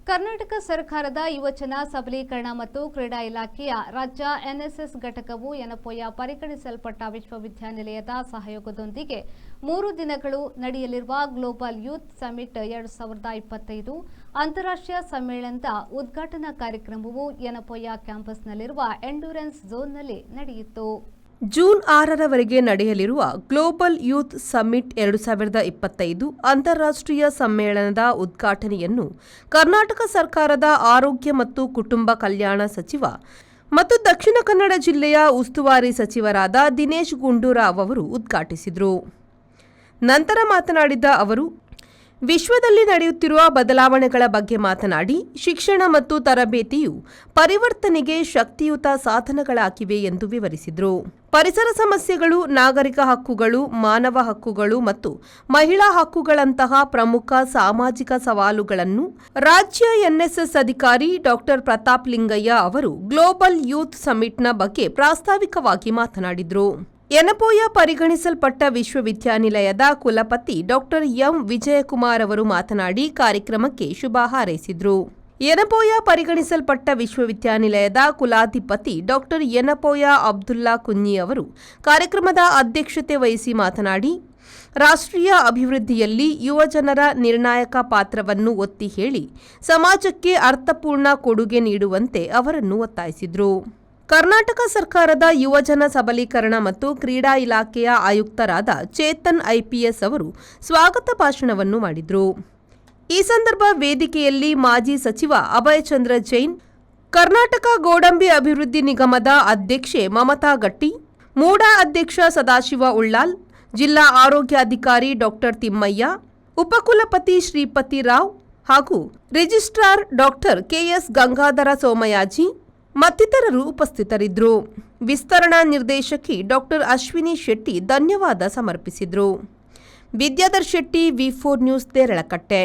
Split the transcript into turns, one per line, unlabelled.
ಕರ್ನಾಟಕ ಸರ್ಕಾರದ ಯುವಜನ ಸಬಲೀಕರಣ ಮತ್ತು ಕ್ರೀಡಾ ಇಲಾಖೆಯ ರಾಜ್ಯ ಎನ್ಎಸ್ಎಸ್ ಘಟಕವು ಯನಪೋಯ ಪರಿಗಣಿಸಲ್ಪಟ್ಟ ವಿಶ್ವವಿದ್ಯಾನಿಲಯದ ಸಹಯೋಗದೊಂದಿಗೆ 3 ದಿನಗಳು ನಡೆಯಲಿರುವ ಗ್ಲೋಬಲ್ ಯೂತ್ ಸಮಿಟ್ 2025 ಅಂತಾರಾಷ್ಟ್ರೀಯ ಸಮ್ಮೇಳನದ ಉದ್ಘಾಟನಾ ಕಾರ್ಯಕ್ರಮವು ಯನಪೋಯ ಕ್ಯಾಂಪಸ್ನಲ್ಲಿರುವ ಎಂಡ್ಯೂರೆನ್ಸ್ ಝೋನ್ನಲ್ಲಿ ನಡೆಯಿತು.
ಜೂನ್ 6ರವರೆಗೆ ನಡೆಯಲಿರುವ ಗ್ಲೋಬಲ್ ಯೂತ್ ಸಮ್ಮಿಟ್ 2025 ಅಂತಾರಾಷ್ಟ್ರೀಯ ಸಮ್ಮೇಳನದ ಉದ್ಘಾಟನೆಯನ್ನು ಕರ್ನಾಟಕ ಸರ್ಕಾರದ ಆರೋಗ್ಯ ಮತ್ತು ಕುಟುಂಬ ಕಲ್ಯಾಣ ಸಚಿವ ಮತ್ತು ದಕ್ಷಿಣ ಕನ್ನಡ ಜಿಲ್ಲೆಯ ಉಸ್ತುವಾರಿ ಸಚಿವರಾದ ದಿನೇಶ್ ಗುಂಡೂರಾವ್ ಅವರು ಉದ್ಘಾಟಿಸಿದರು. ನಂತರ ಮಾತನಾಡಿದ ಅವರು, ವಿಶ್ವದಲ್ಲಿ ನಡೆಯುತ್ತಿರುವ ಬದಲಾವಣೆಗಳ ಬಗ್ಗೆ ಮಾತನಾಡಿ, ಶಿಕ್ಷಣ ಮತ್ತು ತರಬೇತಿಯು ಪರಿವರ್ತನೆಗೆ ಶಕ್ತಿಯುತ ಸಾಧನಗಳಾಗಿವೆ ಎಂದು ವಿವರಿಸಿದರು. ಪರಿಸರ ಸಮಸ್ಯೆಗಳು, ನಾಗರಿಕ ಹಕ್ಕುಗಳು, ಮಾನವ ಹಕ್ಕುಗಳು ಮತ್ತು ಮಹಿಳಾ ಹಕ್ಕುಗಳಂತಹ ಪ್ರಮುಖ ಸಾಮಾಜಿಕ ಸವಾಲುಗಳನ್ನು ರಾಜ್ಯ ಎನ್ಎಸ್ಎಸ್ ಅಧಿಕಾರಿ ಡಾ ಪ್ರತಾಪ್ ಲಿಂಗಯ್ಯ ಅವರು ಗ್ಲೋಬಲ್ ಯೂತ್ ಸಮಿಟ್ನ ಬಗ್ಗೆ ಪ್ರಾಸ್ತಾವಿಕವಾಗಿ ಮಾತನಾಡಿದರು. ಯನಪೋಯ ಪರಿಗಣಿಸಲ್ಪಟ್ಟ ವಿಶ್ವವಿದ್ಯಾನಿಲಯದ ಕುಲಪತಿ ಡಾ ಎಂ ವಿಜಯಕುಮಾರ್ ಅವರು ಮಾತನಾಡಿ ಕಾರ್ಯಕ್ರಮಕ್ಕೆ ಶುಭ ಹಾರೈಸಿದರು. ಯನಪೋಯ ಪರಿಗಣಿಸಲ್ಪಟ್ಟ ವಿಶ್ವವಿದ್ಯಾನಿಲಯದ ಕುಲಾಧಿಪತಿ ಡಾ ಯನಪೋಯ ಅಬ್ದುಲ್ಲಾ ಕುಂಞಿ ಅವರು ಕಾರ್ಯಕ್ರಮದ ಅಧ್ಯಕ್ಷತೆ ವಹಿಸಿ ಮಾತನಾಡಿ, ರಾಷ್ಟ್ರೀಯ ಅಭಿವೃದ್ಧಿಯಲ್ಲಿ ಯುವಜನರ ನಿರ್ಣಾಯಕ ಪಾತ್ರವನ್ನು ಒತ್ತಿ ಹೇಳಿ ಸಮಾಜಕ್ಕೆ ಅರ್ಥಪೂರ್ಣ ಕೊಡುಗೆ ನೀಡುವಂತೆ ಅವರನ್ನು ಒತ್ತಾಯಿಸಿದರು. ಕರ್ನಾಟಕ ಸರ್ಕಾರದ ಯುವಜನ ಸಬಲೀಕರಣ ಮತ್ತು ಕ್ರೀಡಾ ಇಲಾಖೆಯ ಆಯುಕ್ತರಾದ ಚೇತನ್ ಐಪಿಎಸ್ ಅವರು ಸ್ವಾಗತ ಭಾಷಣವನ್ನು ಮಾಡಿದರು. ಈ ಸಂದರ್ಭ ವೇದಿಕೆಯಲ್ಲಿ ಮಾಜಿ ಸಚಿವ ಅಭಯಚಂದ್ರ ಜೈನ್, ಕರ್ನಾಟಕ ಗೋಡಂಬಿ ಅಭಿವೃದ್ಧಿ ನಿಗಮದ ಅಧ್ಯಕ್ಷೆ ಮಮತಾ ಗಟ್ಟಿ, ಮೂಡಾ ಅಧ್ಯಕ್ಷ ಸದಾಶಿವ ಉಳ್ಳಾಲ್, ಜಿಲ್ಲಾ ಆರೋಗ್ಯಾಧಿಕಾರಿ ಡಾ ತಿಮ್ಮಯ್ಯ, ಉಪಕುಲಪತಿ ಶ್ರೀಪತಿ ರಾವ್ ಹಾಗೂ ರಿಜಿಸ್ಟ್ರಾರ್ ಡಾ ಕೆಎಸ್ ಗಂಗಾಧರ ಸೋಮಯಾಜಿ ಮತ್ತಿತರರು ಉಪಸ್ಥಿತರಿದ್ದರು. ವಿಸ್ತರಣಾ ನಿರ್ದೇಶಕಿ ಡಾ ಅಶ್ವಿನಿ ಶೆಟ್ಟಿ ಧನ್ಯವಾದ ಸಮರ್ಪಿಸಿದರು. ವಿದ್ಯಾಧರ್ ಶೆಟ್ಟಿ, ವಿ4 ನ್ಯೂಸ್, ದೇರಳಕಟ್ಟೆ.